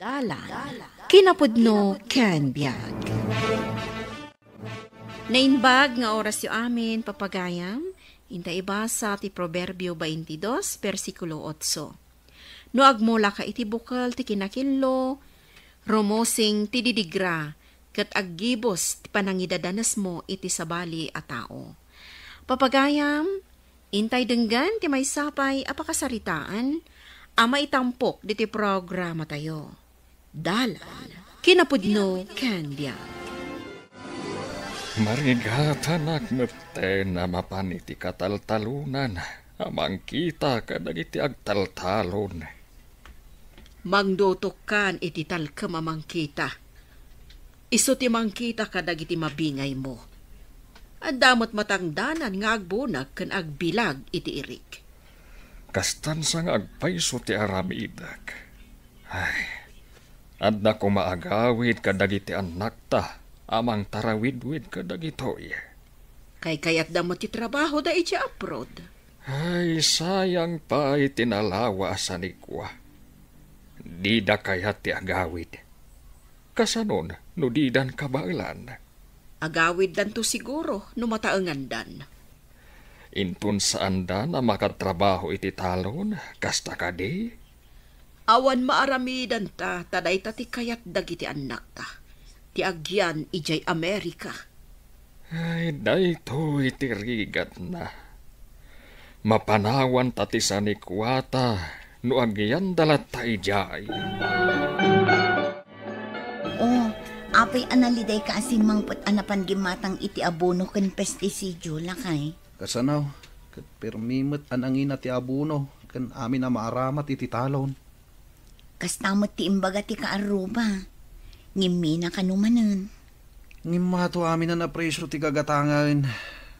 Dalan. Kinapudno ken biag. Nainbag nga oras yu amin papagayam, inta ibasa ti Proverbio 22, versikulo 8. No agmula ka iti bukal ti kinakillo, romosing ti didigra, kat aggibos ti panangidadanas mo iti sabali a tao. Papagayam, intay denggan ti may sapay apakasaritaan, ama itampok diti programa tayo. Dalan. Kinapudno ken biag. Marigatan akmete na mapaniti kataltalunan, amang kita kadagiti agtaltalon. Mangdotok kan iti talkem amang kita. Iso ti mangkita kadagiti mabingay mo. At damot matangdanan nga agbunag ken agbilag iti irik. Kastan sang agpaiso ti aramidag. Ay, adda ko maagawid kadagiti anak ta, amang tarawid-wid kadagitoy. Kay kayat damot ti trabaho da iti abroad. Ay, sayang pa itinalawa sa nikwa. Di da kayat ti agawid. Kasanon, no didan kabailan. Agawid dan to siguro, no mataengan dan. Intun saan da na makatrabaho iti talon, kasta kadi? Awan maaramidan ta, taday ta ti kayat dagiti anak ta. Ti agyan ijay Amerika. Ay, dayto iti rigat na. Mapanawan tati sa nikwata, no agyan dalat ta ijay. Oh, apay analiday ka asin mangput anapan gimatang iti abono ken pestisidyo lakay. Kasanaw, kat permimot anangin ti abuno, kan amin na maaramat iti talon. Kastamot ti imbaga ti kaaruba. Ngimmi na kanumanan. Ngimmato amin na napresyo ti kagatangan.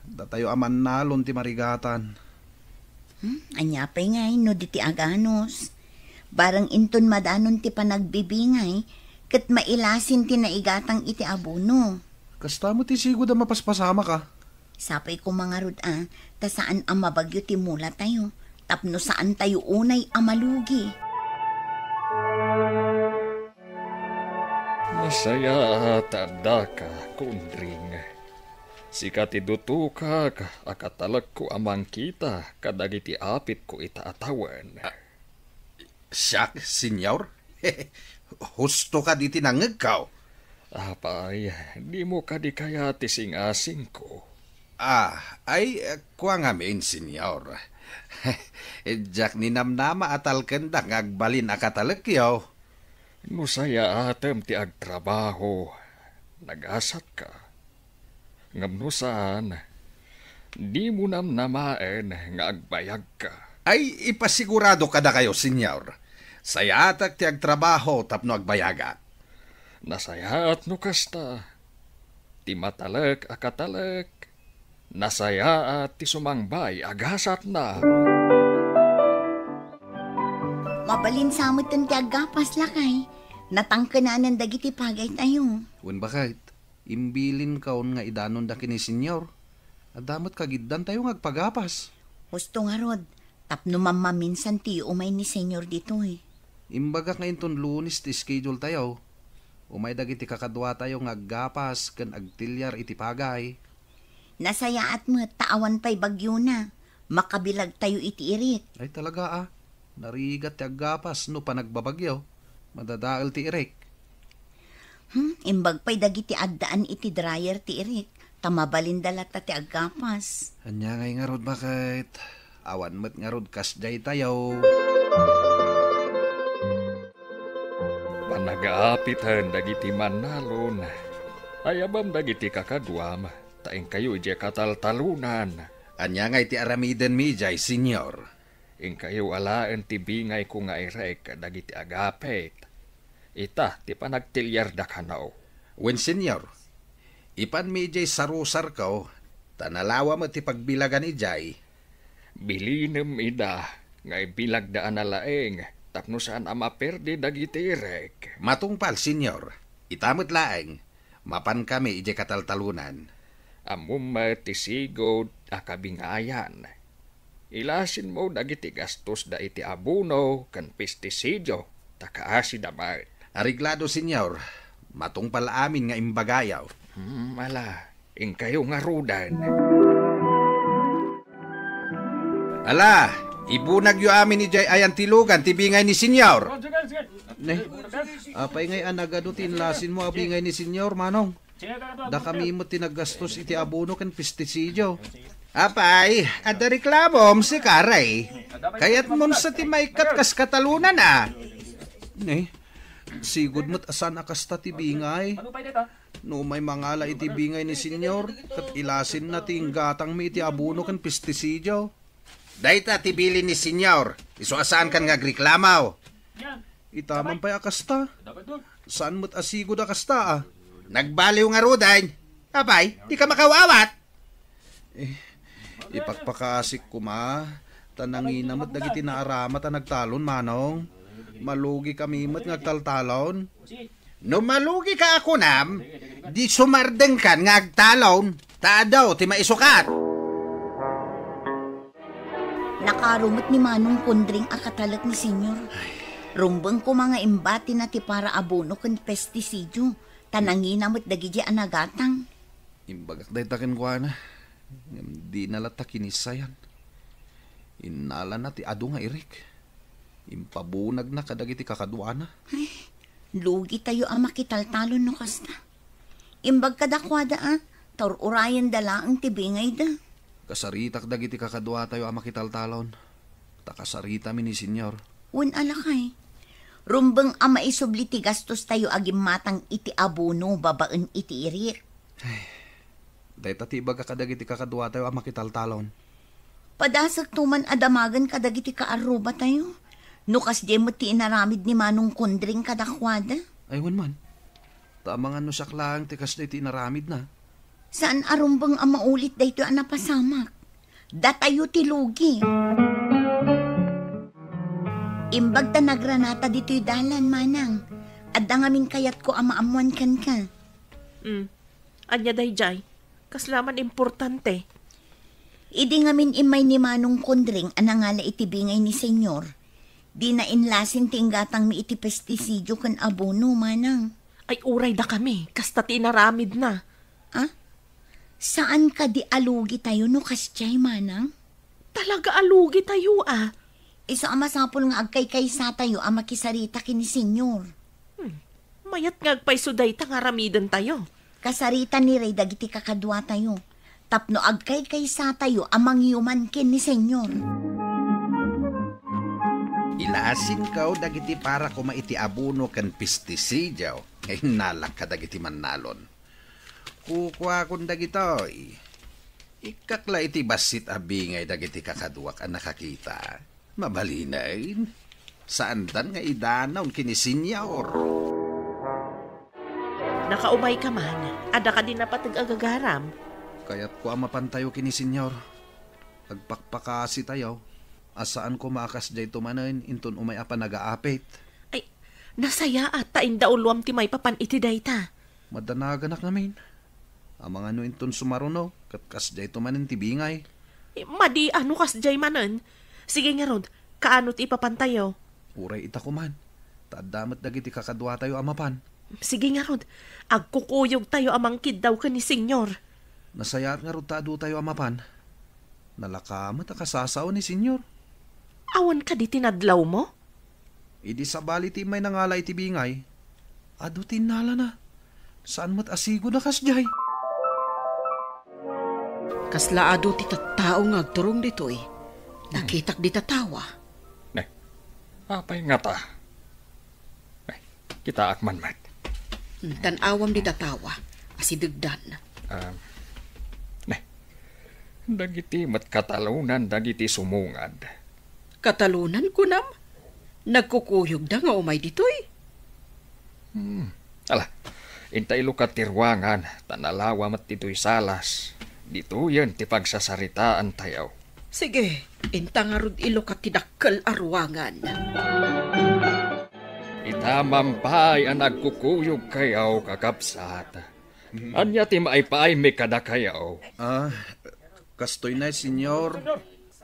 Datayo aman nalon ti marigatan. Anyapay ngay no di ti aganos. Barang inton madanon ti panagbibingay, kat mailasin ti naigatang iti abuno. Kastamo ti sigod na mapaspasama ka. Sapay ko mga rod ta saan ang mabagyo ti mula tayo. Tapno saan tayo unay amalugi. Masaya tada ka, kundring. Sikat iduto ka, akatalag ko amang kita, kadagiti apit ko itaatawan. Siyak, senyor? Husto ka di tinangagkaw. Apay, di mo ka di kaya tising-asing ko. Kuwa nga main, senyor. Jack ni namnama atal kendang agbalin akatalagyaw. No saya atem ti agtrabaho, nagasat ka. Ngam no saan, di mo namnamaen nga agbayag ka. Ay, ipasigurado ka na kayo, senyor. Saya atak ti agtrabaho tapno agbayaga. Nasaya at no kasta, ti matalek akatalek. Nasaya at ti sumangbay agasat na. Mabalin samot ang tiagapas lakay. Natangkananan dagiti pagay tayo. Wen bakit? Imbilin kaon nga idanon da kini senyor. Adamot kagiddan tayo ngagpagapas. Husto nga rod, tapno mamaminsan ti umay ni senyor dito eh. Imbaga nga inton Lunes ti schedule tayo. Umay dagiti kakadwa tayo ngaggapas ken agtilyar iti pagay. Nasayaat mo taawan pa'y bagyo na. Makabilag tayo iti irik. Ay talaga narigat ti aggapas no panagbabagyo. Madadaal ti irik. Imbag pa'y dagiti addaan iti dryer ti irik. Tamabalindalat ti aggapas. Anya ngay nga rod bakit? Awan met nga rod kasday tayo. Panagaapitan dagiti manalon. Ayabam dagiti kakadwam, taeng kayo ije kataltalunan. Anya nga iti aramiden mi jay, senyor. Ing kayo alaan ti bingay ko nga irek dagiti agapet. Ita ti panagtilyar da kanaw. Wen, senyor, ipan mi jay sarusar kao, tanalawa mo ti pagbilagan ijay. Bilinem ida, nga ibilag daan na laeng, tapno saan amaperdi dagiti irek. Matungpal, senyor, itamot laeng, mapan kami ijay kataltalunan. Amum ti sigod akabingayan. Ilasin mo dagiti gastos da iti abuno kan pestisidyo, takaasi damay. Ariglado, senyor. Matungpal amin nga imbagayaw. Ala, kayo nga rudan. Ala, ibunag yu amin ni Jay ayan tilugan, tibingay ni senyor. Apay ngay anagado tinlasin mo abingay ni senyor, manong. Da kami mo tinagastos iti abono kan pestisidyo. Apay, ada reklamom si Karay. Kaya't mon sa timaykat kas katalunan sigod mo't asan akasta tibingay. No may mangala iti bingay ni senyor, kat ilasin na gatang mi iti abono kan pestisidyo. Dayta tibili ni senyor, iso asaan kan nga reklamaw. Itaman pa'y akasta. Saan mo't asigod akasta Nagbaliw nga ruday. Abay, di ka makawawat. Ipagpakasik ko tanangin mo't dagiti naaramat nagtalon, manong. Malugi kami mo't ngagtaltalon. No malugi ka ako di sumardeng kan ngagtalon. Taadaw, ti maisukat. Nakarumot ni Manong Kundring akatalag ni senyor. Rumbang ko mga imbati na ti para abono kan pestisidyo. Tanangin mo't dagiti anagatang. Imbagak day takin ko di nalata kinisayan. Inala na ti ado nga irik. Impabunag na kadagiti kakaduana. Ay, lugi tayo makitaltalon no kasta. Imbag kadakwada taur-urayan dala ang tibingay da. Kasaritak dagiti kakadua tayo makitaltalon. Takasarita mi ni senyor. Wan alakay. Rumbang maisubli ti gastos tayo agim matang iti abono babaan iti irik. Day tatibag kadagiti kakadua tayo makitaltalon. Padasag tuman adamagan kadagiti kaaruba tayo. Nukas di mo ti inaramid ni Manong Kundring kadakwada. Aywan man. Tamang ano siya lang tikas na iti inaramid na. Saan arumbang maulit dayto napasamak? Datayo ti lugi. Imbag ta nagranata dito'y dalan, manang. Adda ngamin kayat ko amaamuan kan ka. Anya dayjay. Kaslaman importante. Idi ngamin imay ni Manong Kundring anangala itibingay ni senyor. Di na inlasin tinggatang mi iti pestisidyo kan abono, manang. Ay uray da kami. Kasta tinaramid na. Saan ka di alugi tayo no kasyay, manang? Talaga alugi tayo Isa masapol nga agkay-kaysa tayo makisarita kini senyor. Mayat nga agpaysuday ta nga ramidan tayo. Kasarita ni Ray dagiti kakadwa tayo. Tapno agkay-kaysa tayo mangyuman kin ni senyor. Ilasin kaw dagiti para ko maiti abono kan pestisidyo. Ay nalak ka dagiti manalon. Kukwa kun dagitoy. Ikakla iti basit abingay dagiti kakaduak ang nakakita. Mabalinay. Saan dan nga idanaw kini senyor? Nakaumay ka man. Ada ka din na patag-agagaram. Kaya't ko mapantayo kini senyor. Agpakpakasi tayo. Asaan ko maakas jay tumanan inton umay apa nagaapit. Ay, nasaya at tain daulwam ti may papan iti dayta. Madanaganak namin. Ang mga inton sumaruno, katkas jay tumanan ti bingay. Madi ano kas jay manan. Sige nga rod, kaano't ipapantayo? Uray ita ko man. Tadamat dagiti kakadwa tayo amapan. Sige nga rod, agkukuyog tayo amang kid daw ka ni senyor. Nasayaat nga rod tado tayo amapan. Nalakamat akasasaw ni senyor. Awan ka di tinadlaw mo? Idi sa bali ti may nangalay ti bingay. Ado tinala na. Saan mat asigo na kasjay? Kaslaado ti tattao nga agturong ditoy. Nakitak di tatawa. Apay nga ta. Kita akman mat. Tanawam di tatawa. Asidagdan. Dagiti mat katalunan dagiti sumungad. Katalunan ko nam. Nagkukuyog da nga umay ditoy. Ala, intay lukat tirwangan. Tanalawa mat dito'y salas. Dito yan ti pagsasaritaan tayaw. Sige, intangarod ilukat tidakkel arwangan. Itamampay ang nagkukuyog kayaw kakapsat. Anya ti maipay may kada kayaw. Kastoy na senyor.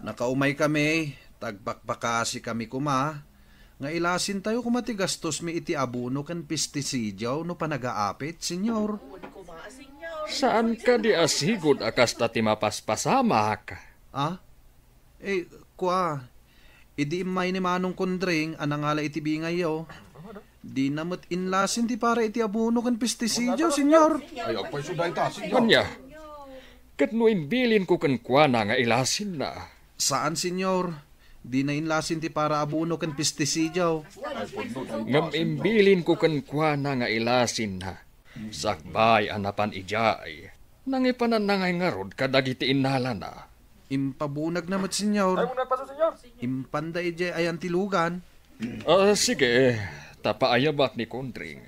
Nakaumay kami. Tagpakpakasi kami kuma. Nga ilasin tayo kumatigastos mi iti abono kan pestisidyo no panagaapit, senyor. Saan ka di asigod akas ti mapaspasama ka? Ah? Kwa, idi imay ni Manong Kondring, anangala iti bingay yaw. Di namat inlasin ti para iti abono kan pestisidyo, senyor. Ay, agpay suday ta, senyor. Kanya, kat no imbilin ko kan kuana nga ilasin na. Saan, senyor? Di na inlasin ti para abono kan pestisidyo. Ngam imbilin ko kan kuana nga ilasin na. Sakbay anapan ijay. Nangipanan na ngay ngarod kadagiti inala na. Impabunag namat, senyor. Impanda ije ayan tilugan. Sige, tapaayabak ni Kondring.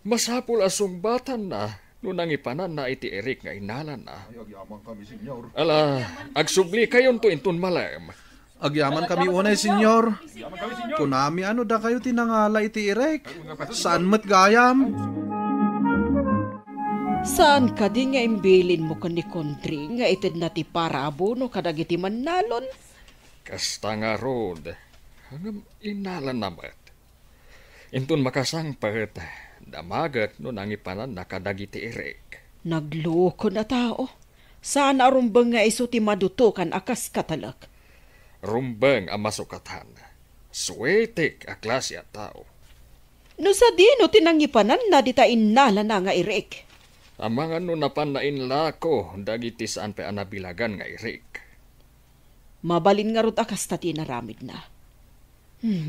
Masapul asumbatan na, no nangipanan na iti Eric nga inalan na. Agyaman kami, senyor. Ala, agsubli kayon to intun malam. Agyaman kami unay, senyor. Kunami ano da kayo tinangala iti Irek? Saan mat gayam? Saan ka di nga imbilin mo ka ni Kondring nga itid na ti para abono kadagiti manalon? Kasta nga rod, hanggang inalan namat. Intun makasangpat, damagat no nangipanan na kadagiti Eric. Nagloko na tao. Saan arumbang nga iso ti madutukan akas katalak? Rumbang ang masukatan. Swetik a klase at tao. No sa dino tinangipanan na dita inala na nga Eric. Ang mga no napan na inlako, dagiti saan pa anabilagan nga Eric. Mabalin nga rot akas tati naramid na.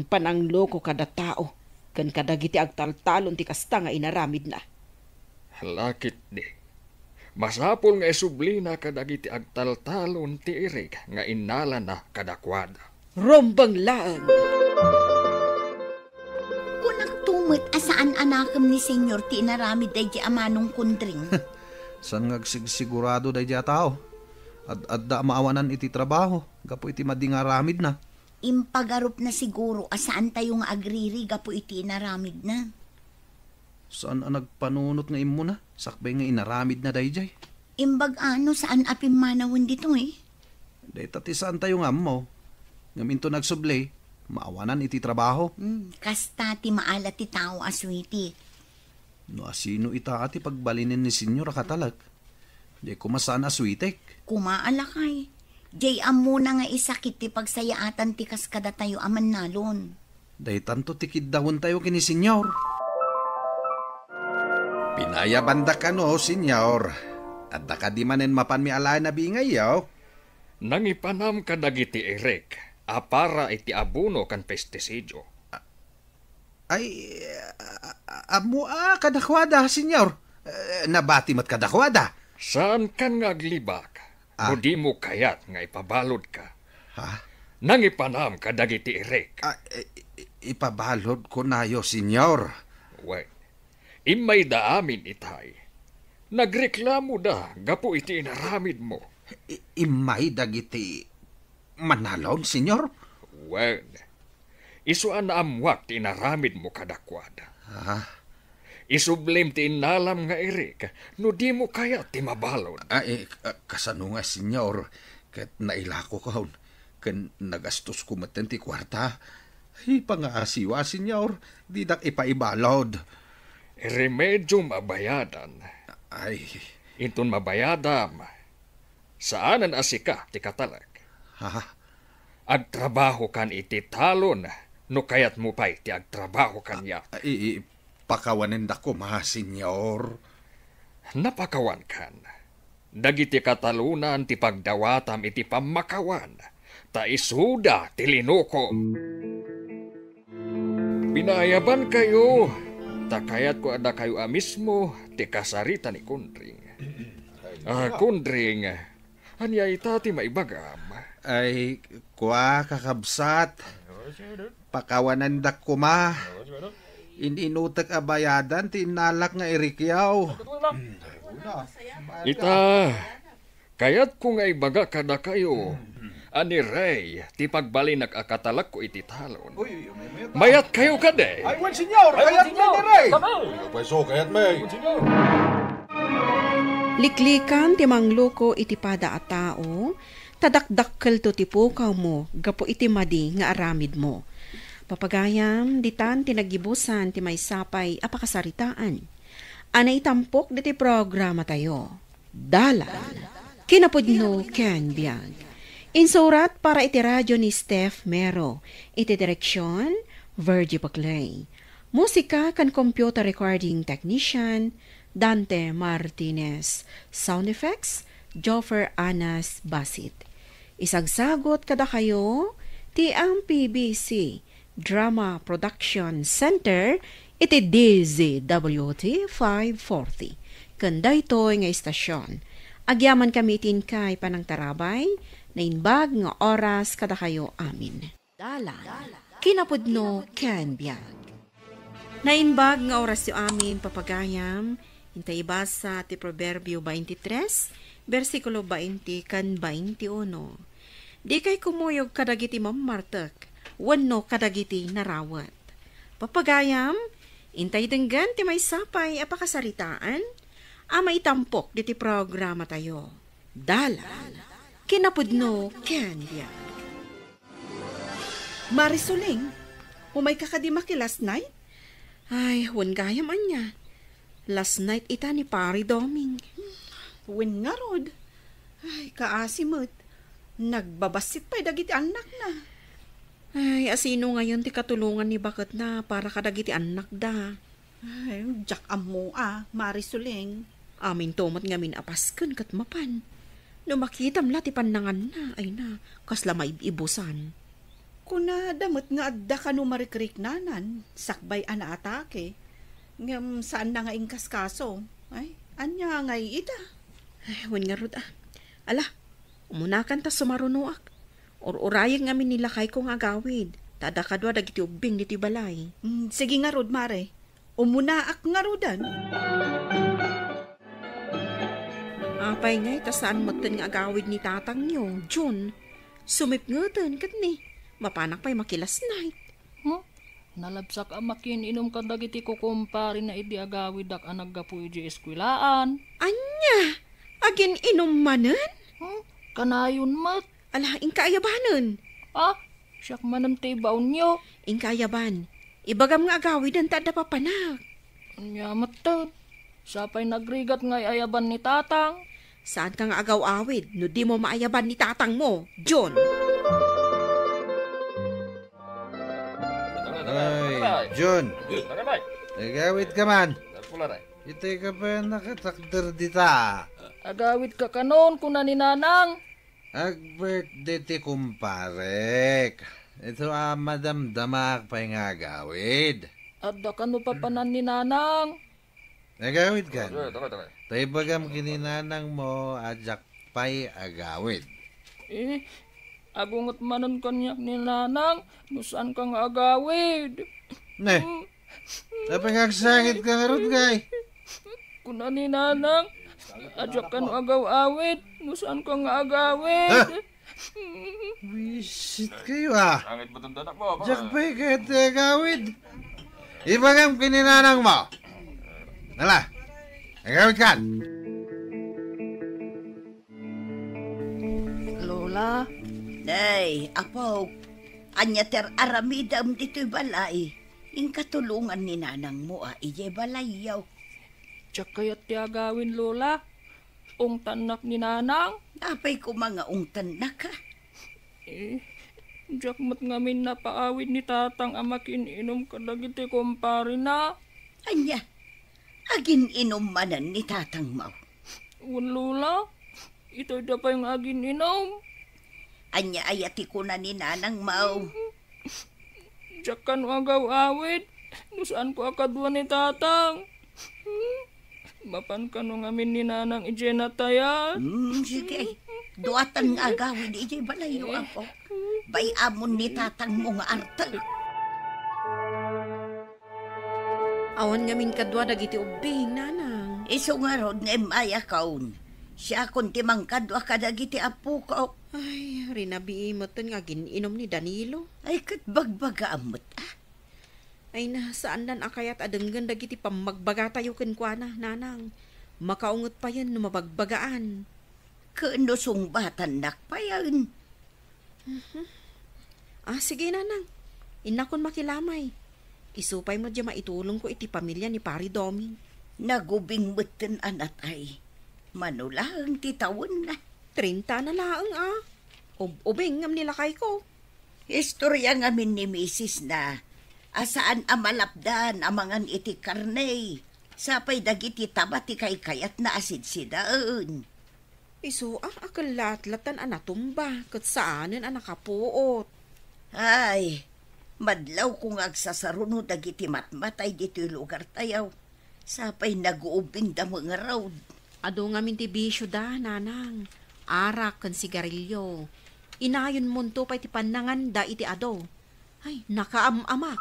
Panangloko kada tao. Kan kadagiti agtaltalon ti kasta nga inaramid na. Lakit di. Masapol nga isublina kadagiti agtaltalon ti Eric nga inala na kadakwada. Rombang laang. Kung nagtumot, asaan anakam ni senyor ti inaramid day di Manong Kondring? San ngagsigurado day di tao? Adda maawanan iti trabaho. Gapo iti madingaramid na. Impagarup na siguro asaan tayo nga agriri gapo iti inaramid na. Saan ang nagpanunot nga imo na? Sakbay nga inaramid na dayjay. Imbag ano saan apim manawon dito eh? Day tati saan tayo nga mo? Ngaminto nagsublay, maawanan iti trabaho. Kasta ti maalat ti tao aswiti. No asino ita ati pagbalinin ni senyor katalag. Di kumasaan aswitek. Kumaalakay. Jay amuna nga isakit ti pagsayaatan ti kaskada tayo aman nalon. Day tanto tikid dawon tayo kini senyor. Pinayabanda ka no, senyor. At ka di manen mapan mi alay na bingay yaw. Nangipanam kadagiti Eric, apara iti abuno kan pestisidyo. Ay, amo kadakwada, senyor. Nabati mat kadakwada. Saan kan nga aglibak? O di mo kayat nga ipabalod ka. Ha? Nangipanam kadagiti Eric. Ipabalod ko nayo, senyor. Well, imay da amin itay. Nagreklamo da, gapo iti inaramid mo. Imay dagiti manalon, senyor? Well, isuan na amwak ti inaramid mo kadakwada. Ha? Isublim ti inalam nga Eric, no di mo kaya ti mabalod. Kasano nga, senyor, kat nailako kaon, kan nagastos ko maten ti kwarta. Ay, pangaasiwa, senyor, di dak ipaibalod. Remedyo mabayadan. Ay, Intun mabayadam. Saanan asika ti katalag? ha? Agtrabaho kan iti talon, no kayat mo pa iti agtrabaho kanya. Pakawanin da ko, senyor. Napakawan kan. Dagiti katalunan ti pagdawatam iti pamakawan. Ta isuda ti linuko. Binayaban kayo. Ta kayat ko ada kayo mismo ti kasarita ni Kondring. Kondring, anya itati maibagam. Ay, kwa kakabsat. Pakawanan da ko, ma. Ininutak abayadan, tinalak nga irikyaw. Ita, kayat ko nga ibaga kada kayo. Ani Ray, ti pagbali nag-akatalak ko iti talon. Mayat kayo kade. Ay, wan, senyor! Kayat mo ni Ray! Pweso, kayat may. Liklikan ti mangloko iti pada a tao, tadakdakkel to ti pukaw mo, gapo iti madi nga aramid mo. Papagayam, ditan tinagibusan ti may sapay apakasaritaan. Anay tampok diti programa tayo. Dala. Kinapudno Ken Biag. Insurat para iti radyo ni Steph Mero. Iti direksyon, Virgie Paclay. Musika kan computer recording technician, Dante Martinez. Sound effects, Joffer Anas Basit. Isagsagot kada kayo, ti ang PBC Drama Production Center, iti DZWT 540. Kanda ito'y nga istasyon. Agyaman kami kay panang tarabay, na inbag nga oras kada kayo amin. Dala, kinapudno Ken Biag. Na inbag nga oras yo amin papagayam, hintay basa ti Proverbio 23, versikulo 20 kan 21. Di kay kumuyog kadagiti mamartek, wano kadagiti narawat. Papagayam, intay denggan ti may sapay apakasaritaan, ama itampok diti programa tayo. Dala, kinapudno Ken Biag. Marisuling, umay kakadimaki last night? Ay, wan gayam anya. Last night ita ni Pari Doming. Wen nga rod. Ay, kaasimot. Nagbabasit pa'y dagiti anak na. Ay, asino ngayon ti katulungan ni bakit na para kadagiti anak da. Ay, jak amo Marisuling. Amin tomot nga min apasken kat mapan. No makitam la ti panangan na, ay na, kasla maibusan. Kuna damot nga adda ka no marikrik nanan, sakbay ana atake. Ngam saan na nga ingkas kaso? Ay, anya nga ita. Ay, wan nga rod Ala, umunakan ta sumarunuak. Or-urayang nga min nilakay kong agawid. Tada kadwa dagiti ubing diti balay. Sige nga rod, mare. Umunaak nga rodan. Apay nga, saan matan nga agawid ni tatang nyo, June. Sumipngatan kat ni. Mapanak pa'y makilas night. Nalabsak amakin inom ka dagiti ko kumpari na idi agawid ak anaggapu iji eskwilaan. Anya? Agin inom manan? Kanayon mat. Ala, inkayabanan. Siyak manam tibaon nyo. Inkayaban. Ibagam nga agawid ang tada papanak. Anya matan. Sapay nagrigat nga ayaban ni tatang. Saan ka nga agaw-awid no di mo maayaban ni tatang mo, John? Ay, John. Nagawid ka man. Ito'y ka pa nakatakder dita. Agawid ka kanon kuna ni nanang. Ag-birthday ti kumparek. Ito madamdamak pa yung agawid. Adda ka no papanan ni nanang. Nagawid ka. Tay bagam kininanang mo ajak pa'y agawid. Agungot manon kanyak ni nanang. Nusan kang agawid. Ne, napangagsakit ka nga ron, gay. Kuna ni nanang. Ajak ka no agaw-awid. Nusan kang agawid. Wisit kayo Ajak pa'y kahit agawid. Ibagam kininanang mo. Nala, agawid ka. Lola. Day, apo, anya ter aramidam dito'y balay. Ing katulungan ni nanang mo, ije balayaw. Tsak kayat ti agawin, Lola. Ung tanak ni nanang. Napay ko mga ungtan na ka. Tsak mat ngamin na paawid ni tatang amakin inom kadagiti kumpari na. Anya, agin inom manan ni tatang mau. Lola, ito'y da pa yung agin inom. Anya ayati ko na ni nanang mau. Tsak ka no agaw-awid. Nusaan ko akadwa ni tatang. Mapan ka no ngamin ni nanang ije natayan. Sige, duatan nga agawin ije balayo ako. Bayamon ni tatang mo nga artal. Awan ngamin kadwa dagiti ubing, nanang. Iso nga rod nga maya kaun. Siya kon timang kadwa kadagiti apo ko. Ay, rinabi moten nga gininom ni Danilo. Ay, kat bagbaga amot Ay na, saan nan akayat adenggan dagiti pamagbaga tayo kenkwana, nanang. Makaungot pa yan no mabagbagaan. Kaano song batan nakpayan. Sige, nanang. Inakon makilamay. Isupay mo dya maitulong ko iti pamilya ni Pari Doming. Nagubing beton anat ay. Manulang titawon na. 30 na laang Ubing ngam nilakay ko. Istorya ngamin ni Mrs. na asaan amalapdan amangan iti karney. Sapay dagiti tabati kay kayat na asid sidaan. Iso akalat-latan anatumba kat saanen anakapuot. Ay, madlaw kung agsasarunod dagiti matmatay dito lugar tayaw. Sapay nag-uubing damo nga raw. Ado nga min ti bisyo da, nanang. Arak kan sigarilyo. Inayon munto pa iti panangan da iti ado. Ay, nakaamamak.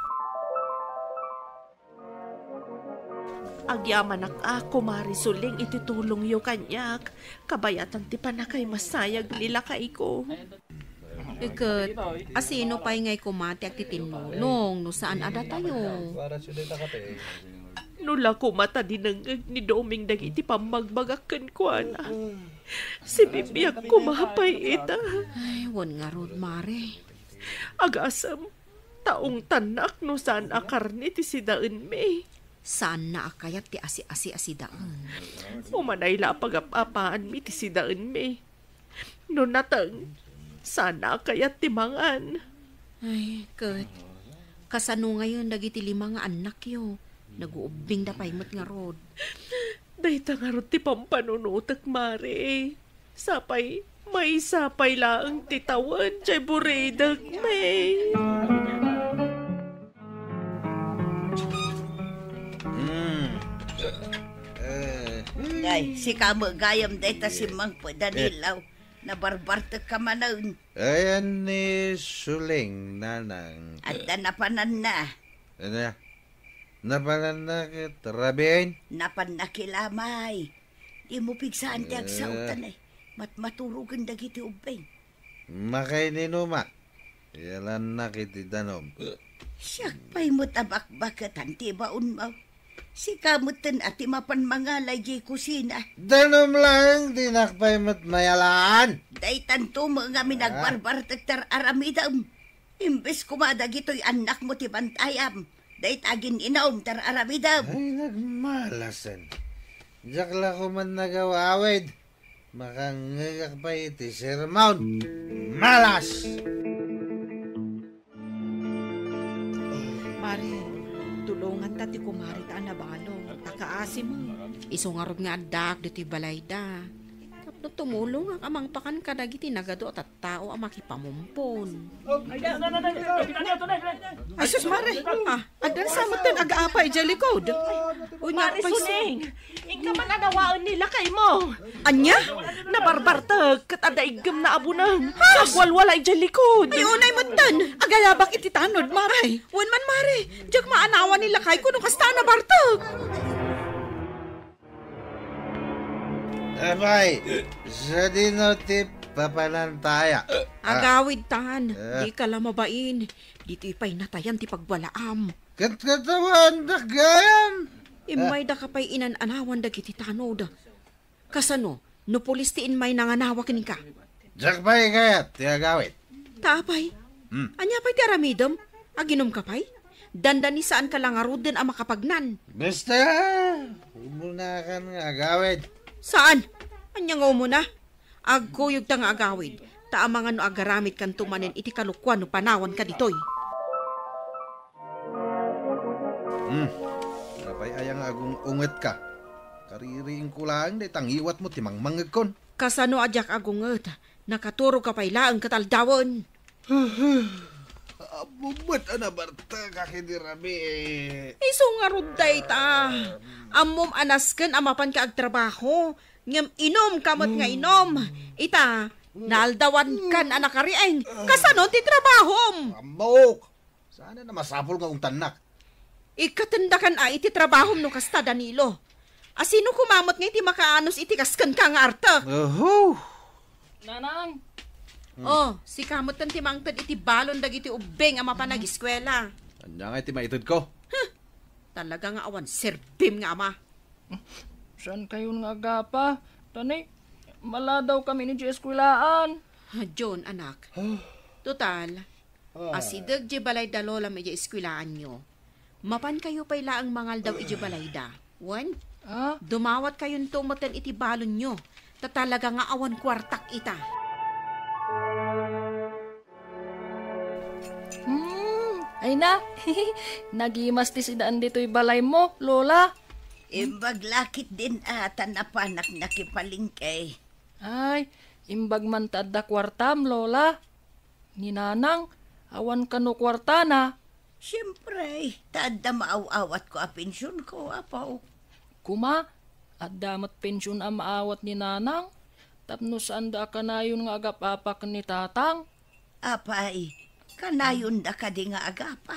Agyaman ako marisuling itutulong yo kanyak. Kabayatan ti panakay masayag nila kay ko. Ikat, asino pa'y ngay kumati at titinulong no saan ada tayo. Nula ko mata dinangag ni Doming dagiti pamagbagakan ko ana. Si bibiyag ko mahapay ita. Ay, wan nga rod, mare. Agasam, taong tanak no saan akarni ti sidaan me. Saan na akayat ti asi-asi-asidaan? Umanay la pagapapaan mi ti sidaan me. No natang, sana kayat ti mangan. Ay, kat. Kasano ngayon dagiti 5 nga anak yo. Naguubing da paymot nga rod. Dahita nga rod ti pampanunutak, mare. Sapay, may sapay laang titawan, chay buredag, may. Ay, si kamo gayam dayta si Mang Padanilaw. Nabarbartek ka manaun. Ayan ni Suling, nanang. At napanan na. Ano? Napanan na rabihin? Napan na kilamay. Di mo pigsaan ti agsautan eh. Maturugan dagiti ubeng. Makay ni Numa. Yalan na kiti danom. Siyak pa'y mo tabak-bakatan ti baon mo. Si kamutan at mapan mga lay kusina. Danom lang, dinakpay mo't mayalaan. Day tanto mo nga minagbarbar tektar aramidam. Imbes kumadag ito'y anak mo ti bantayam. Day tagin inaom tar aramidam. Ay, nagmalasan. Diyak la ko man nagawawid. Makangagak pa iti sermon. Malas! Mari, tulungan ta ti kumari ta nabalo. Takaasi mo. Iso nga rod nga adak dito balay da. Tapno tumulong ang amang pakan kadagiti nagado at tao ang makipamumpon. Ay, sus, Mari. Adan sa matan aga-apay dyan likod. Mari Suling, ingka man anawaan nila kay mo. Anya? Nabarbartag, kat adaigam na abunan. Sagwalwalay dyan likod. Ay, unay mo tan. Agayabak iti tanod, Mari. Wan man, Mari. Diyak maanawa nila kay kuno kasta na bartag. Abay, sa dinotip papanantaya. Agawid tan, di ka lamabain. Dito ipay natayan ti pagwalaam. Katkatawan na gayam. Imay da kapay inananawan da kiti tanod. Kasano, no pulis ti inmay nanganawa kini ka. Jakpay kayat, tiyagawit. Taapay, anya pa'y ti aramidam, aginom ka pa'y? Dandan ni saan ka lang arudin ang makapagnan. Basta, umuna ka nga agawit. Saan? Anya nga mo na? Agkuyog ta nga agawid. Taamangan no agaramit kan tumanin iti kalukwan no panawan ka ditoy. Napay ayang agong unget ka. Kaririing ko lang, tangiwat mo timang mangagkon. Kasano adyak agunget, nakaturo ka pa'y laang kataldawon. Abubat ana barta kakidirami Iso nga ruday ta. Amom anasken amapan ka agtrabaho. Ngam inom kamot nga inom. Ita, naaldawan kan anak karieng. Kasano ti trabahom? Ambok! Sana na masapol nga ung tanak. Ikatendakan ay iti trabahom no kasta Danilo. Asino kumamot nga iti makaanos iti kasken ka nga arta. Nanang, Oh, si kamot tan ti mangtad iti balon dagiti ubeng ama panag-eskwela. Anya nga iti maitid ko. Talaga nga awan serbim nga ama. saan kayo nga agapa? Tani, mala daw kami ni J. Eskwilaan. John, anak. Total, Asideg di balay da lola medya eskwilaan nyo. Mapan kayo pa'y laang mangal daw iji balay da. Wan, dumawat kayong tumatan iti balon nyo. Tatalaga nga awan kwartak ita. Ay na, nagimas ti sidaan dito'y balay mo, Lola. Imbag lakit din ata na panak nakipalingkay. Ay, imbag man tadda kwartam, Lola. Ninanang, awan kano kwarta na. Siyempre, taadda maaw-awat ko a pensyon ko, apaw. Kuma, at damat pensyon ang maawat ni Nanang. Tapno saan da ka na yun nga agapapak ni Tatang. Apay, kanayon da ka di nga agapa.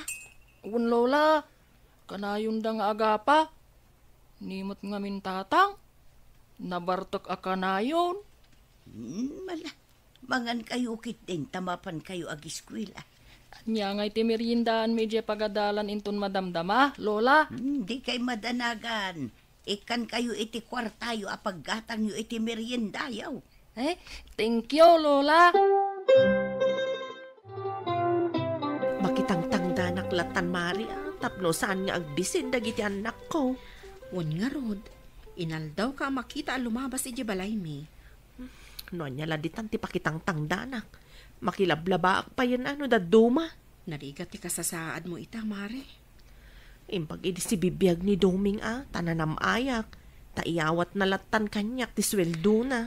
Uwan, Lola, kanayon da nga agapa. Nimot nga min Tatang. Nabartok a kanayon. Mala, mangan kayo kit din, tamapan kayo agiskwila. Nya nga iti meriendaan medya pagadalan inton madamdama, Lola. Di kay madanagan. Ikan kayo iti kwartayo apaggatang yo iti meriendayaw. Thank you, Lola. Makitang danak latan Mari, tapno saan nga agbisin dagiti anak ko. Wan nga rod, inaldaw ka makita lumabas iji balay mi. No nya laditan ti pakitang danak. Makilablabaak pa yan daduma. Narigat ti kasasaad mo ita, Mare. Impag idi si bibiyag ni Doming tananam ayak. Taiyawat na latan kanyak ti sweldo na.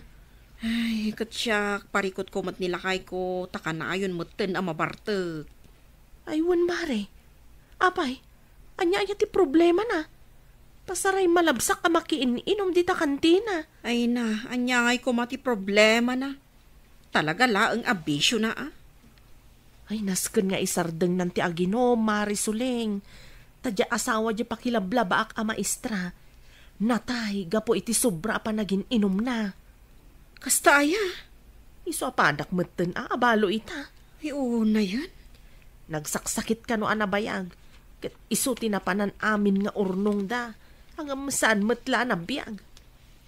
Ay, katsyak, parikot ko mat nilakay ko, takanayon moten ang mabartag. Aywan, Mare. Apay, anya ti problema na. Pasaray malabsak ka makiin-inom dita kantina. Ay na, anya ngay ko mati problema na. Talaga laang abisyo na Ay, nasken nga isardeng nanti aginom, Mari Suling. Tadya asawa di pakilablabaak a maestra. Natay, gapo iti sobra pa naging inom na. Kasta aya? Iso apadak meten abalo ita. Ay, oo na yan. Nagsaksakit ka no anabayag. Ket iso tinapanan amin nga urnong da. Hanggang saan metla na biyag.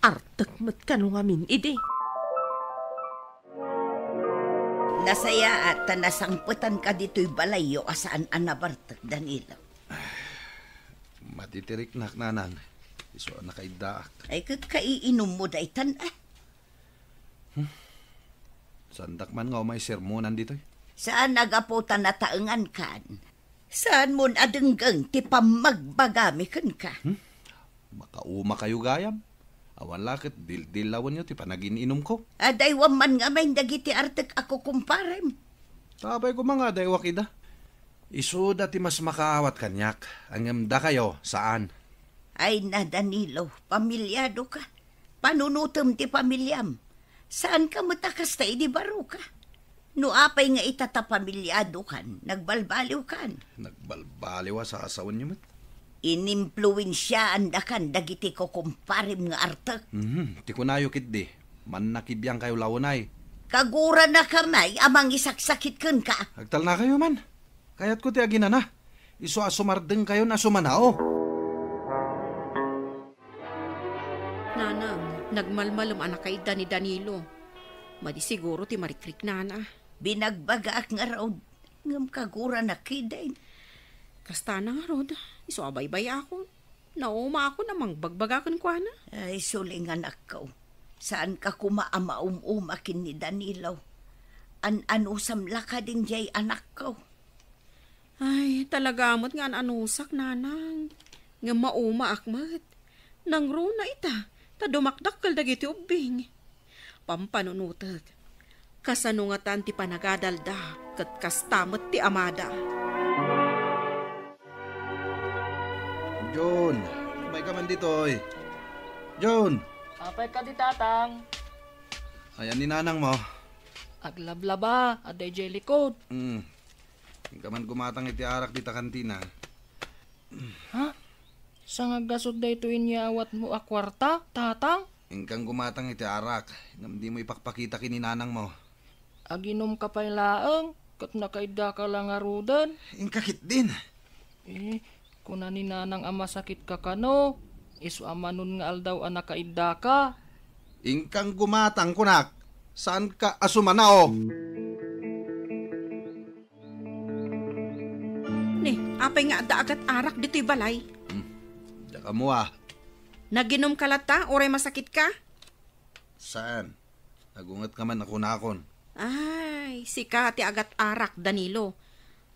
Artek met ka no amin ide. Nasaya at nasangputan ka dito'y balayo asaan anabartak, Danilo. Matitirik na, Nanang. Iso nakaidaak. Ay, kaiinom mo daytan Sandak man nga may sermonan dito. Saan nagaputan na taengan kan? Saan mo adenggang ti pamagbagami kan ka? Makauma kayo gayam. Awan lakit, dil-dilawan nyo, ti panagininom ko. Adaywan man nga may dagiti artek ako kumparem. Tabay ko mga daywak ida. Isu dati mas makaawat kanyak. Ang da kayo, saan? Ay na, Danilo, pamilyado ka. Panunutom ti pamilyam. Saan ka matakas ta di baro ka? No apay nga itatapamilyado kan, nagbalbaliw kan. Nagbalbaliw sa asawan nyo, mat? Inimpluwensyaan da kan, dagiti ko kumparim nga artek. Ti kunayo kit di. Man nakibiyang kayo lawanay. Kagura na kamay, amang isaksakit kan ka. Agtal na kayo man. Kayat ko ti agina na. Iso asumardeng kayo na sumanao. Nanang, nagmalmalom anak kay ni Danilo. Madi siguro ti marikrik nana. Binagbagaak nga raw, ngam kagura na kidain. Kasta na nga rod, iso abay-bay ako. Nauma ako namang bagbagakan ko na. Ay, suling anak ko. Saan ka kumaama-umakin ni Danilo? An-anusam laka din jay anak ko. Ay, talagamot nga an-anusak, nanang. Nga mauma akmat. Nang runa ita, ta dumakdak kal dagiti ubing. Pampanunutag. Kasano nga tan ti panagadalda, kat kastamot ti amada. John, may ka man dito, oy. John! Apay ka di Tatang. Ayan ni Nanang mo. Aglablaba, aday jay likod. Yung ka man gumatang iti arak dita kantina. Sa nga gasod da ito inyawat mo akwarta, Tatang? Yung kang gumatang iti arak. Hindi mo ipakpakita kini Nanang mo. Aginom ka pa'y laang, kat nakaida ka lang arudan. Yung kakit din. Kuna ni Nanang ama sakit ka kano, isu amanon nga aldaw anak kaida ka. Yung kang gumatang kunak. Saan ka asumanao? apay nga da agat arak dito'y balay. Daka mo ah. Naginom ka lata, oray masakit ka? Saan? Nagungat ka man ako nakon. Ay, si Kati agat arak, Danilo.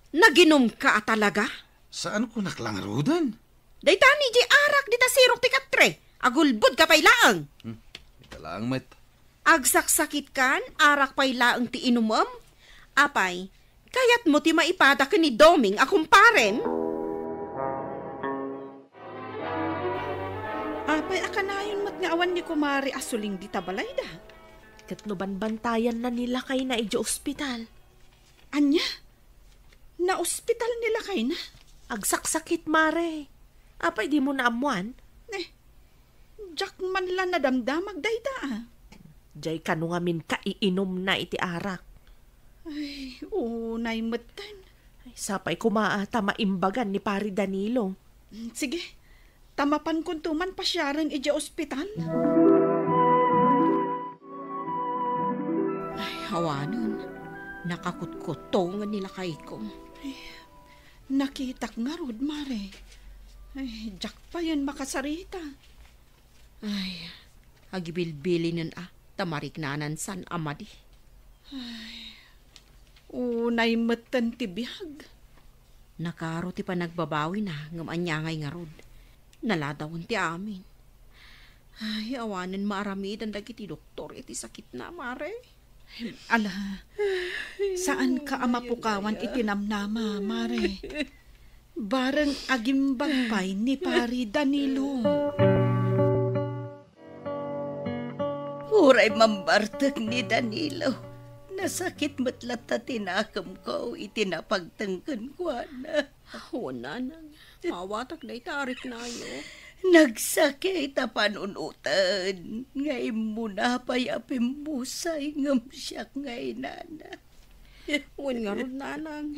Naginom ka talaga? Saan ko naklangarudan? Daytani di arak dita sirok ti katre. Agulbud ka pay laang. Ika lang, met. Agsaksakit kan, arak pay laang ti inumam. Apay, kayat mo ti maipada ka ni Doming akong paren. Apay, akanayon mat nga awan ni kumari asuling di tabalay da. Kat no banbantayan na nila kay na iji ospital. Anya? Na ospital nila kay na? Agsaksakit, mare. Apay, di mo na amuan? Jack man lang nadamdamag dayta ah. Jay kanu nga min kaiinom na iti arak. Ay, unay matan. Ay, sapay kumaata maimbagan ni Pari Danilo. Sige, tamapan kung tuman pasyaran ija ospital. Ay, hawanon. Nakakutkutong nila kay ko. Nakita nga rod, mare. Ay, Jack pa yan makasarita. Ay, agibilbili nun tamariknanan san amadi. Unay matan ti bihag. Nakaro ti pa nagbabawi na ngam anyangay nga rod. Naladawon ti amin. Ay, awanan maaramid ang dagiti doktor iti sakit na, mare. Ala, saan ka amapukawan itinamnama, mare? Barang agimbagpay ni Pari Danilo. Uray mambartag ni Danilo. Nasakit matlat na tinakam ko, itinapagtangkan ko na. Wala nang. Mawatak na itarik na yo. Nagsakit na panunutan. Ngay muna pa'y apimbusay ngam siyak ngay nana. Wan nga ron nanang.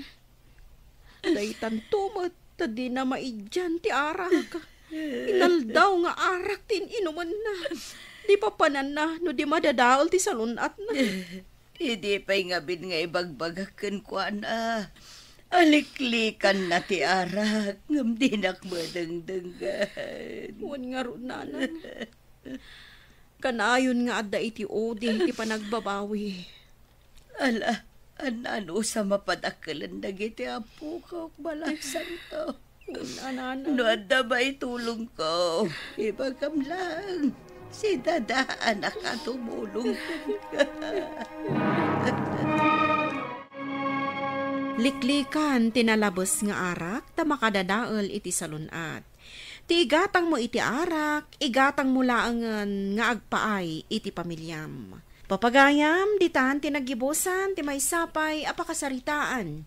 Daytan tumat, tadi na maidyan ti arak. Inaldaw nga arak tin inuman na. Di pa panan na, no di madadaol ti salunat na. Hindi pa'y ngabin nga ibagbagakan ko na. Aliklikan na ti arak, ngam dinak madangdangan. Wan nga ron nanang. Kanayon nga adda iti oding ti panagbabawi. Ala, ano sa mapadakalan na giti apo ko, balaksan to. Nanang. No, adda ba itulong ko? Ibagam lang. Si Dada, anak ka tumulong ka. Liklikan tinalabos nga arak, ta makadadaol iti salunat. Ti igatang mo iti arak, igatang mo laangan nga agpaay iti pamilyam. Papagayam, ditan tinagibusan, ti may sapay, apakasaritaan.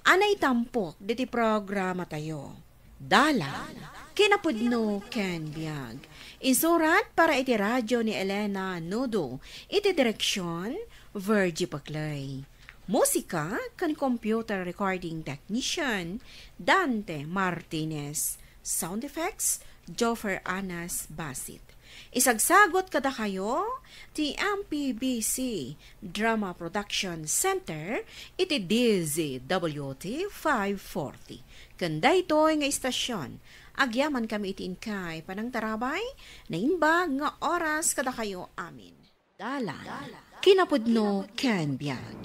Anay tampok, diti programa tayo. Dala, kinapudno ken biag. Insurat para iti radyo ni Elena Nodo, iti direksyon, Virgie Paclay. Musika kan computer recording technician, Dante Martinez. Sound effects, Joffer Anas Basit. Isagsagot kada kayo, ti MPBC Drama Production Center, iti DZWT 540. Kanda ito'y nga istasyon. Agyaman kami iti inkay panang tarabay, na inbag nga oras kada kayo amin. Dala, kinapudno ken biag.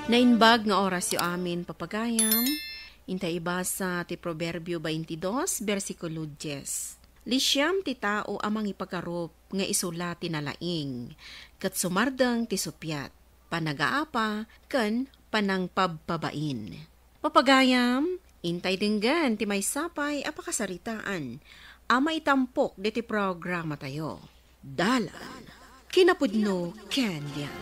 Nainbag nga oras yo amin papagayam, intay ibasa ti Proverbio 22, versikulo 10. Lisyam ti tao amang ipagkarup nga isula ti nalaing, kat sumardang ti supyat, panagaapa, ken panang pabbabain. Papagayam, intay dinggan ti may sapay apakasaritaan, ama itampok diti programa tayo. Dala, kinapudno kendya.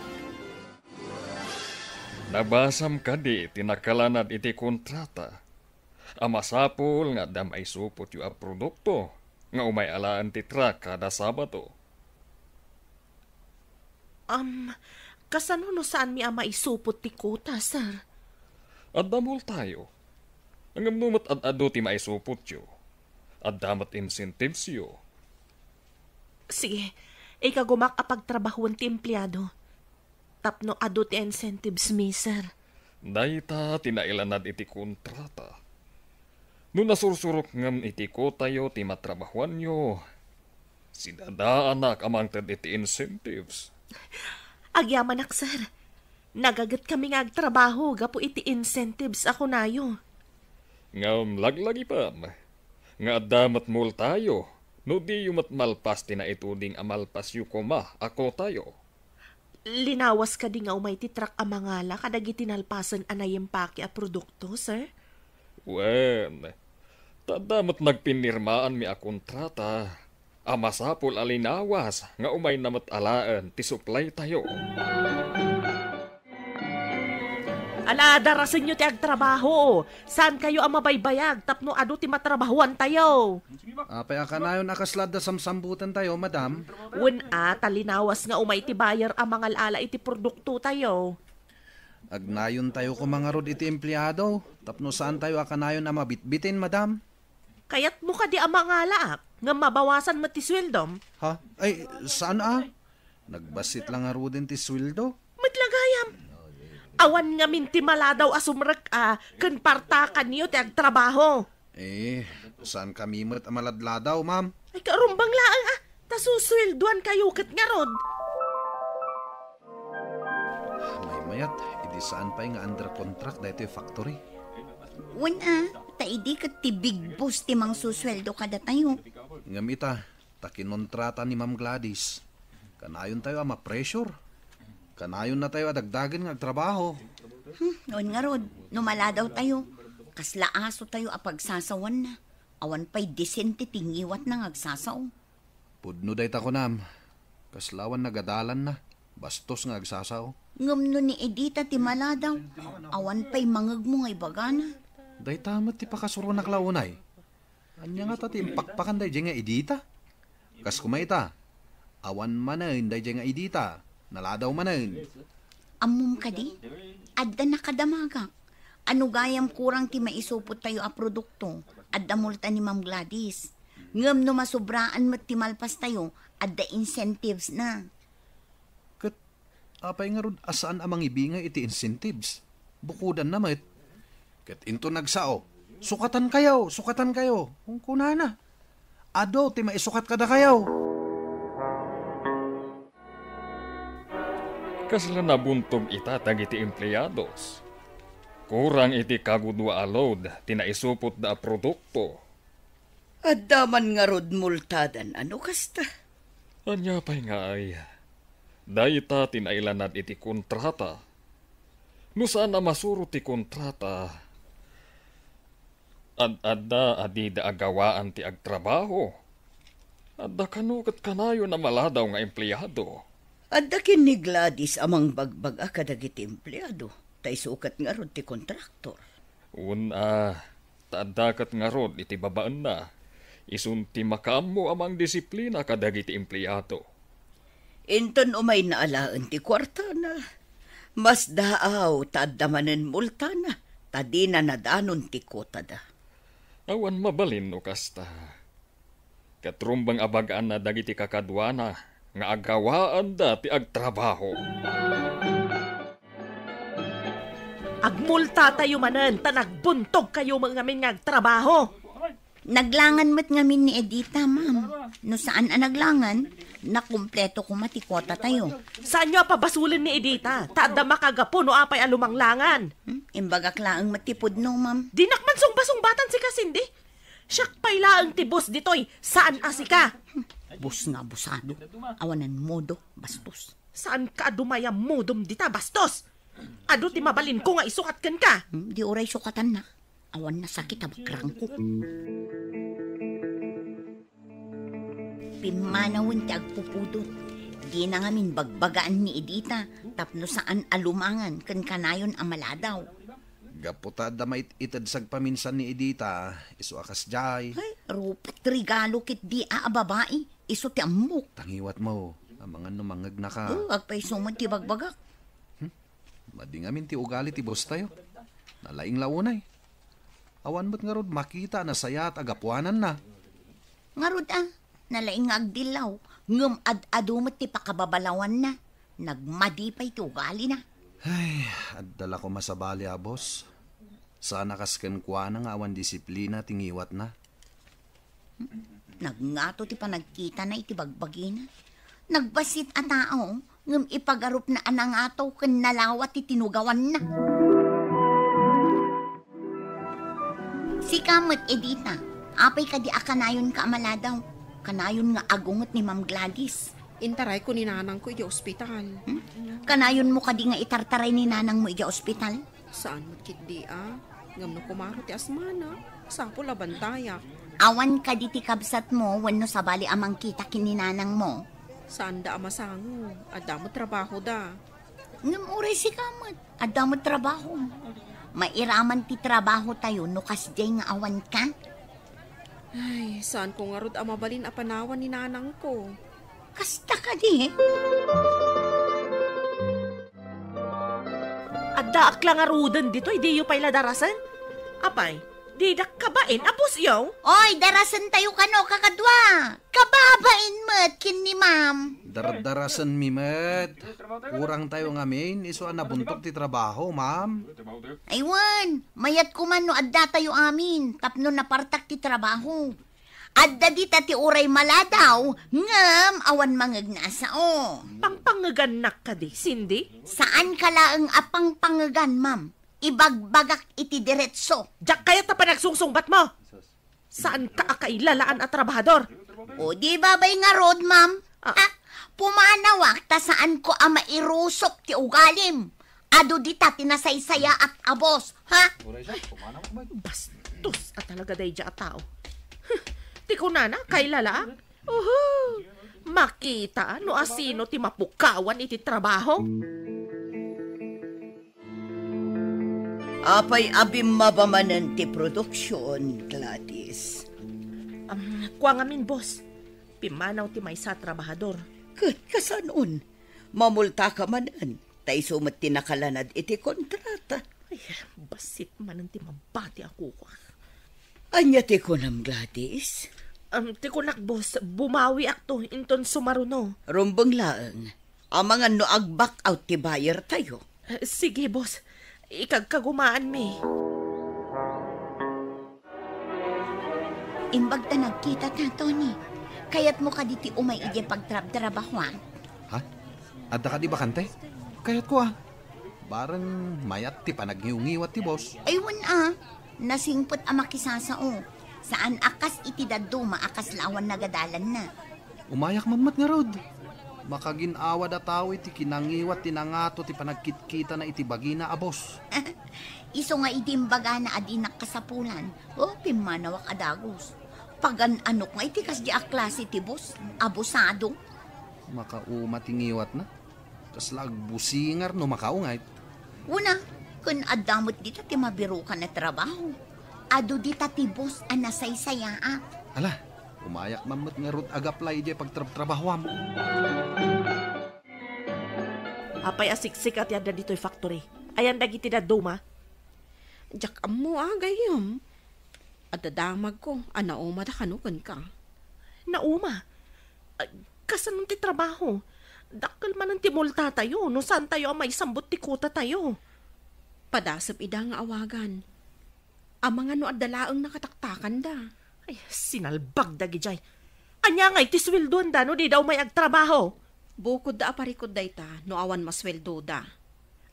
Nabasam ka di tinakalanad iti kontrata. Amasapol nga damay supot yu a produkto nga umayalaan ti truck kada Sabato. Kasano no saan mi ama isupot ti kota, sir? At damol tayo. Nangamnumot at ado ti maisupot yu. At damat incentives yu. Sige, ikagumak apagtrabahuan ti empleyado. Tapno ado ti incentives mi, sir. Dayta tinailanad iti kontrata. No nasursurok ngam iti ko tayo ti matrabahuan nyo. Sinadaan na kamangtad iti incentives. Agyaman ak, sir. Nagagat kami nga agtrabaho, gapo iti incentives ako nayo. Ngam laglagi pa. Nga damat mul tayo. No di yumat malpas ti na ituding amalpas yu koma ako tayo. Linawas ka di nga umay titrak amangala kadag itinalpasan anayem paki a produkto, sir? Wen, tadamat nagpinirmaan mi a kontrata. Amasapol alinawas nga umay namat alaan ti supply tayo. Ala, darasin nyo ti agtrabaho. Saan kayo ang mabaybayag? Tapno ado ti matrabahuan tayo. Apay akanayon akaslad da samsambutan tayo, madam. Talinawas nga umay ti bayar ang mga ala iti produkto tayo. Agnayon tayo ko mga rod iti empleyado. Tapno saan tayo akanayon na mabitbitin, madam? Kaya't mo ka di ang mga ala nga mabawasan mo ti sweldom. Ha? Ay, saan Nagbasit lang nga rodin ti sweldo. Matlagayam. Awan nga minti maladaw asumrek kan partakan niyo ti agtrabaho. Saan kami mo't amaladladaw, ma'am? Ay karumbang laang tasuswelduan kayo kat nga rod. May mayat, idi saan pa nga under contract dahito yung factory. Taidi kat ti big boss ti mang susweldo kada tayo. Ngamita, takinontrata ni Ma'am Gladys. Kanayon tayo ma-pressure. Kanayon na tayo adagdagan ng trabaho. Noon nga rod, numala daw tayo. Kasla aso tayo apagsasawan na. Awan pa'y disente tingiwat na ngagsasaw. Pudno day ta ko nam. Kaslawan nagadalan na. Bastos nga agsasaw. Ngumno ni Edita ti mala daw. Awan pa'y mangag mo nga ibagana. Day tamat ti pakasuro na klaunay. Anya nga ta ti impakpakan day nga Edita. Kas kumaita. Awan manan day nga Edita. Naladaw manan. Amum ka di? Adda na kadamagak. Ano gayam kurang ti maisupot tayo a produkto. Adda multa ni Ma'am Gladys. Ngam no masubraan mat ti malpas tayo. Adda incentives na. Kat apay nga rod asaan amang ibingay iti incentives. Bukudan na mat. Kat into nagsao. Sukatan kayo. Kung kunana. Ado ti maisukat kada kayo. Kasla nabuntog itatag iti empleyados. Kurang iti kagudwa alod, tinaisupot da produkto. Adaman nga rod multadan, ano kasta? Anya pa'y nga ay, dayta tinailanad iti kontrata. No saan na masuro ti kontrata, adda adida agawaan ti agtrabaho. Adda kanukat kanayo na maladaw nga empleyado. Adda kin ni Gladys amang bagbag akadagiti empleyado. Tay sukat nga rod ti kontraktor. Taadakat nga rod iti babaan na. Isunti makaammo amang disiplina kadagiti empleyado. Inton umay naalaan ti kwarta na. Mas daaw taadamanen multa na. Tadi na nadanon ti kota da. Awan mabalin o kasta. Katrumbang abagaan na dagiti kakadwana nga agawaan da ti agtrabaho. Agmulta tayo manan, tanagbuntog kayo mga min nga agtrabaho. Naglangan mat ngamin ni Edita, ma'am. No saan naglangan, nakumpleto kumatikota tayo. Saan nyo pabasulin ni Edita? Taada makagapo no apay alumanglangan. Imbagak laang matipod no, ma'am. Dinakman sungbatan si Kasindi. Siyak pay laang tibos ditoy, saan asika? Bus nga busado. Awanan modo, bastos. Saan ka dumaya modom dita, bastos? Ado ti mabalin ko nga isukat kan ka. Di oray sukatan na. Awan na sakit abakrang ko. Pimanawin ti agpupudot. Di na ngamin bagbagaan ni Edita. Tapno saan alumangan kan kanayon amaladaw. Gaputa da itad sagpaminsan ni Edita. Isu akas jay. Ay, rupit regalo kit di babae. Isu ti amok. Tangiwat mo. Ang mga numangag na ka. Agpay sumon ti bagbagak. Madi ngamin ti ugali ti boss tayo. Nalaing launay. Awan ba't nga rod makita na saya at agapuanan na. Nga rod nalaing agdilaw. Ngam ad-adumat ti pakababalawan na. Nagmadi pa iti ugali na. Ay, adala ko masabali boss. Sana kasken kwa na nga awan disiplina tingiwat na. Nagngato ti panagkita na iti bagbagina. Nagbasit a tao, ngem ipagarup na anangato ken nalawat ti tinugawan na. Si Kamot Edita, apay kadi akanayon ka amaladaw. Kanayon nga agungot ni Ma'am Gladys. Intaray ko ni nanang ko iti ospital. Kanayon mo kadi nga itartaray ni nanang mo iti ospital. Saan mo't kitdi Ngam no kumaro ti asmana. Sapo labantayak. Awan kadi ti kabsat mo wenno sabali amang kita kini nanang mo. Saan da amasango? Adda mo trabaho da. Ngam uray si Kamot, adda mo trabaho. Mairaman ti trabaho tayo no kasjay nga awan ka. Ay, saan ko nga rod amabalin a panawan ni nanang ko? Kasta ka di. Adda aklang arudan dito, hindi yung pala darasan. Apay, di dak kabain, apos yaw. Oy, darasan tayo kano kakadwa. Kababain mo't kin ni ma'am. Dardarasan mimet. Kurang tayo ngamin, iso nabuntok ti trabaho, ma'am. Aywan, mayat ko man no adda tayo amin. Tapno napartak ti trabaho. Adda di ti uray maladaw, ngam awan mangag na sao. Pangpangagan ka di, Cindy. Saan ka laang apang pangagan, ma'am? Ibagbagak iti diretso. Diyak kaya ta pa nagsungsungbat mo. Saan ka akailalaan at trabahador? O di babay nga rod, ma'am? Pumanawak ta saan ko ama irusok ti ugalim. Ado di ta tinasaysaya at abos, ha? Bastos at talaga day dya at tao. Ti ko na kailalaan? Makita no asino ti mapukawan iti trabaho? Apay abim mabamanan ti produksyon, Gladys. Kuha ngamin, boss. Pimanaw ti may sa trabahador. Kat kasanon, mamulta ka manan. Tay sumat tinakalanad iti kontrata. Ay, basit man ti mabati ako. Anya ti ko nam, Gladys? Ti ko nak, boss. Bumawi akto inton sumaruno. Rumbang laang. Amangan no ag-back out ti buyer tayo. Sige, boss. Ikagkagumaan mi. Imbag ta nagkita ta, Tony. Kayat mo ka diti umay ije pagtrabahuan. Ha? Adda ka di bakante? Kayat ko Barang mayat ti panagniungiwat ti boss. Aywan nasingpot makisasao. Saan akas iti daduma akas lawan nagadalan na. Umayak mamat nga rod. Makaginawa da tao iti kinangiwat tinangato ti panagkitkita na iti bagina abos. Iso nga itimbaga na adinak kasapulan. Pimanawak adagos. Pagan anok nga iti kas di aklase ti boss. Abusado. Makauma tingiwat na. Kaslag busingar no makaungay. Una, kun adamot dita ti mabiro ka na trabaho. Ado dita ti boss anasaysaya. Ala, umayak mamot nga rod agaplay di pagtrabahoam. Apay asiksik at yada dito'y factory. Ayan dagiti na duma. Diyak mo gayam. Adadamag ko, anauma da kanukan ka. Nauma? Kasanong ti trabaho? Dakal man ang timulta tayo, no saan tayo may sambot ti kuta tayo. Padasap ida nga awagan. Ang mga no adalaang nakataktakan da. Ay, sinalbag dagi jay. Anya nga iti sweldoan da, no di daw may agtrabaho. Bukod da aparikod da ita, no awan masweldo da.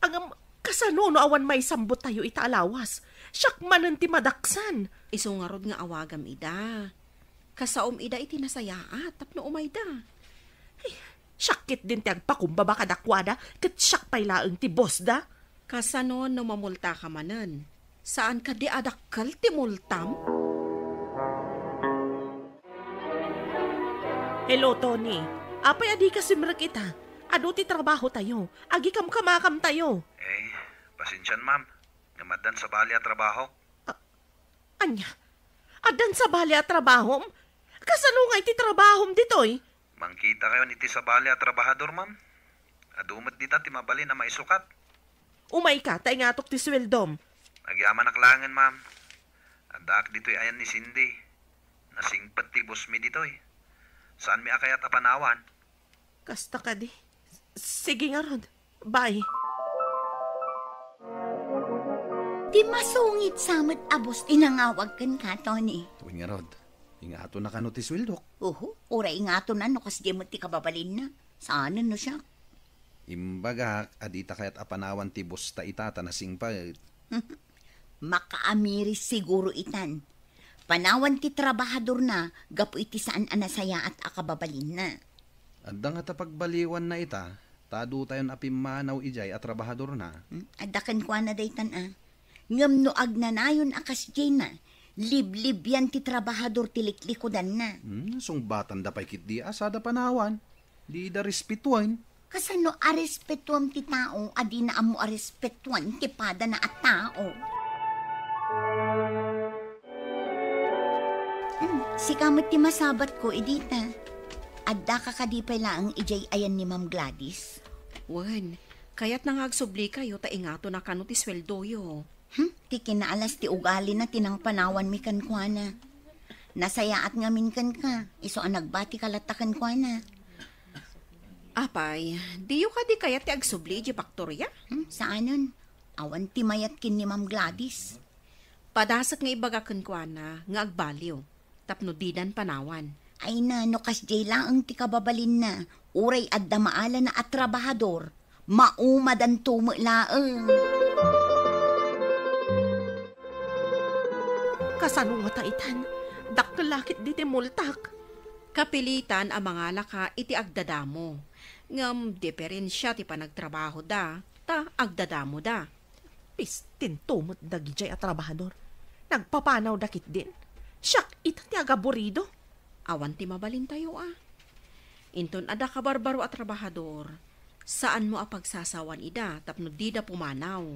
Ang kasano no awan may sambot tayo ita alawas. Siyak man ti madaksan. Isungarod nga awagam ida. Kasaom ida iti nasayaat, tapno umay da. Ay, syakit din ti agpakumbaba kadakwada, kat syak pailaang ti boss da. Kasano no mamulta ka manan? Saan ka di adakal ti multam? Hello, Tony. Apay adi ka simrak ita. Ado ti trabaho tayo. Agi kam kamakam tayo. Pasensyan ma'am. Ngamadan sa bali at trabaho. Anya? Adan sa bali at trabaho? Kasano nga iti trabaho ditoy? Mangkita kayo niti sa bali at trabahador ma'am. Adumat dita ti mabali na maisukat. Umay ka, tay nga tok ti sweldom. Nagyaman aklangan ma'am. Adak dito'y ayan ni Cindy. Nasingpat ti boss mi dito'y. Saan mi akayat apanawan? Kasta ka di. Sige nga ron. Bye. Di masungit samot abos tinangawag kan ka, Tony. Tuwing nga rod, ingato na ka no ti swildok. Ura ingato na no kas di mo ti kababalin na. Saan no siya? Imbaga, adita kayat apanawan ti boss ta itata na singpa. Makaamiris siguro itan. Panawan ti trabahador na, gapo iti saan anasaya at akababalin na. Adda nga tapagbaliwan na ita, tado tayon apimanaw ijay at trabahador na. Adakan kwa na daytan Ngam no agnanayon akas jay na, liblib yan ti trabahador ti liklikodan na. Sungbatan da pa'y kit di asada panawan. Di da respetuan. Kasano arespetuam ti tao, adi na amo arespetuan ti pada na at tao. Si kamot ti masabat ko, edita. Adda ka kadipay lang ijay ayan ni Ma'am Gladys. Wen, kaya't nangagsubli kayo ta ingato na kano ti sweldo yo. Ti kinaalas ti ugali na tinang panawan mi kan kwa na. Nasayaat nga min kan ka, iso ang nagbati kalatakan kwa na. Apay, di yu ka di kaya't ti agsubli di paktorya? Saanon? Awan ti mayat kin ni Ma'am Gladys. Padasak nga ibagakan kwa na nga agbaliw. Tapno didan panawan. Ay na, no kas jay lang ti kababalin na. Uray adda maala na at trabahador. Maumadan tumulaang. Kasano nga taitan? Dakkalakit di ti multak. Kapilitan ang mga laka iti agdadamo. Ngam diferensya ti panagtrabaho da, ta agdadamo da. Pistin tumot dagi jay at trabahador. Nagpapanaw dakit din. Siyak, ita ti agaburido. Awan ti mabalin tayo Inton ada ka barbaro at trabahador, saan mo apagsasawan ida tapno di da pumanaw.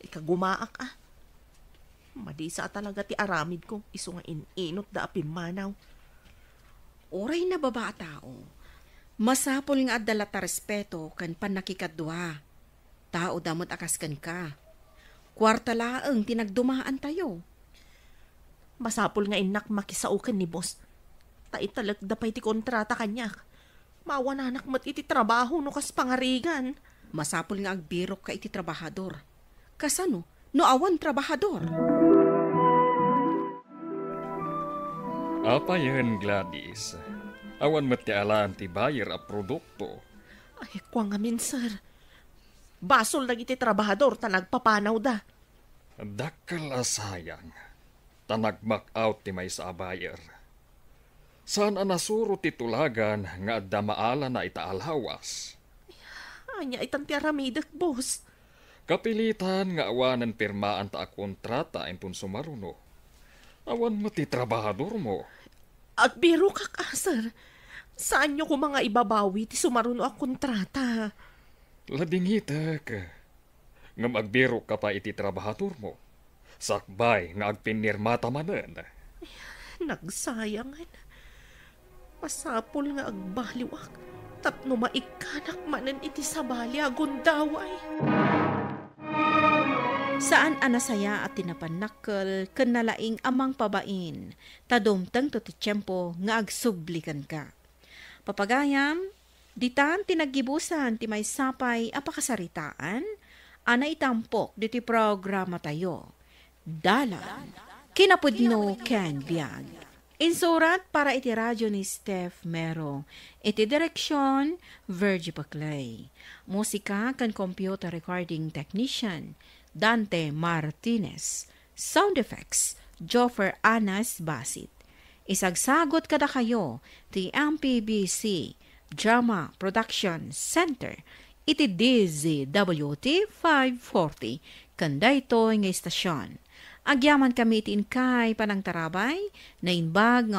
Ikagumaak Madisa talaga ti aramid ko, iso nga inot da apimanaw. Oray na baba tao, masapol nga adala ta respeto kan panakikadwa. Tao damot akas kan ka. Kwarta laeng tinagdumaan tayo. Masapol nga inak makisaukan ni boss. Taitalag dapay ti kontrata kanyak. Mawananak mat iti trabaho no kas pangarigan. Masapol nga agbirok ka iti trabahador. Kasano? No awan trabahador. Apa yan, Gladys? Awan matialaan ti buyer a produkto. Ay, kwa nga min, sir. Basol lagi ti trabahador ta nagpapanaw da. Dakkel sayang. Tanagmak out ti may sa buyer. Saan anasuro ti tulagan nga adda maala na itaalhawas? Anya itan ti aramidak, boss. Kapilitan nga awanan pirmaan ta a kontrata impun sumaruno. Awan mo ti trabahador mo. At biro ka sir. Saan nyo ko mga ibabawi ti sumaruno a kontrata? Ladingitek. Nga magbiro ka pa iti trabahador mo. Sakbay nga agpinirmata manen. Nagsayangan. Masapol nga agbaliwak. Tapno maikanak manen iti sabali agundaway. Saan anasaya at tinapanakkel ken nalaing amang pabain, tadumteng to ti tiyempo nga agsublikan ka. Papagayam, ditan tinaggibusan ti may sapay apakasaritaan, ana itampok diti programa tayo. Dalan, kinapudno ken biag. Insurat para iti radyo ni Steph Mero. Iti direksyon, Virgie Paclay. Musika kan computer recording technician, Dante Martinez. Sound effects, Joffer Anas Basit. Isagsagot kada kayo, ti MPBC Drama Production Center, iti DZWT 540, kanday ito nga istasyon. Agyaman kami itin kay panang tarabay, na inbag nga